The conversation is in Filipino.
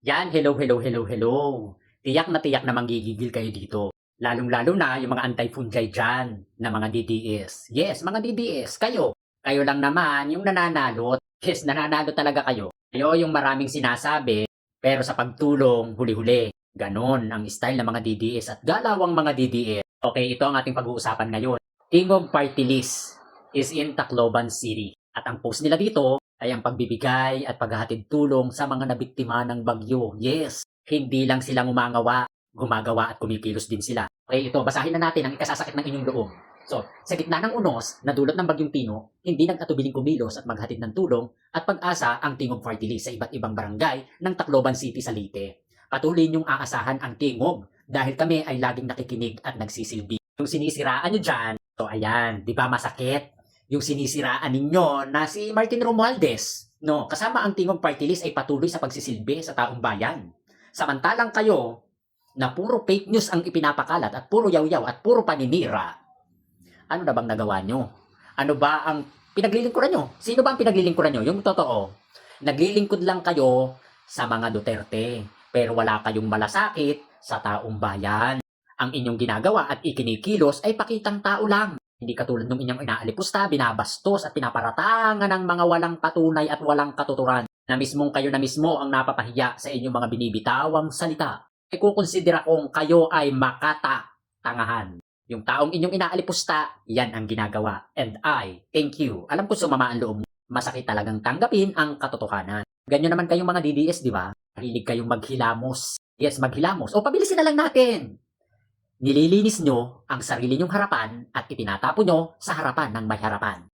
Yan, hello. Tiyak na manggigigil kayo dito. Lalong-lalo na yung mga anti-fungi dyan na mga DDS. Yes, mga DDS, kayo. Kayo lang naman yung nananalo. Yes, nananalo talaga kayo. Kayo yung maraming sinasabi, pero sa pagtulong, huli-huli. Ganon ang style ng mga DDS at galawang mga DDS. Okay, ito ang ating pag-uusapan ngayon. Tingog Party List is in Tacloban City. At ang post nila dito ay ang pagbibigay at paghahatid tulong sa mga nabiktima ng bagyo. Yes, hindi lang sila gumagawa at kumikilos din sila. Okay, ito, basahin na natin ang ikasasakit ng inyong loob. So, sa gitna ng unos na dulot ng bagyong Tino, hindi nag-atubiling kumilos at maghatid ng tulong at pag-asa ang Tingog Party List sa iba't ibang barangay ng Tacloban City sa Leyte. Patuloy niyong aasahan ang Tingog dahil kami ay laging nakikinig at nagsisilbi. Yung sinisiraan nyo dyan, so ayan, di ba masakit? Yung sinisiraan ninyo na si Martin Romualdez, no, kasama ang Tingog Party List ay patuloy sa pagsisilbi sa taong bayan. Samantalang kayo, na puro fake news ang ipinapakalat at puro yaw-yaw at puro paninira, ano na bang nagawa nyo? Ano ba ang pinaglilingkuran nyo? Sino ba ang pinaglilingkuran nyo? Yung totoo, naglilingkod lang kayo sa mga Duterte, pero wala kayong malasakit sa taong bayan. Ang inyong ginagawa at ikinikilos ay pakitang tao lang. Hindi katulad ng inyong inaalipusta, binabastos at pinaparatangan ng mga walang patunay at walang katuturan na mismong kayo na mismo ang napapahiya sa inyong mga binibitawang salita. E kukonsidera kong kayo ay makata-tangahan. Yung taong inyong inaalipusta, yan ang ginagawa. And I, thank you. Alam ko sumama ang loob. Masakit talagang tanggapin ang katotohanan. Ganyan naman kayong mga DDS, di ba? Mahilig kayong maghilamos. Yes, maghilamos. O pabilisin na lang natin. Nililinis nyo ang sarili nyong harapan at itinatapon nyo sa harapan ng may harapan.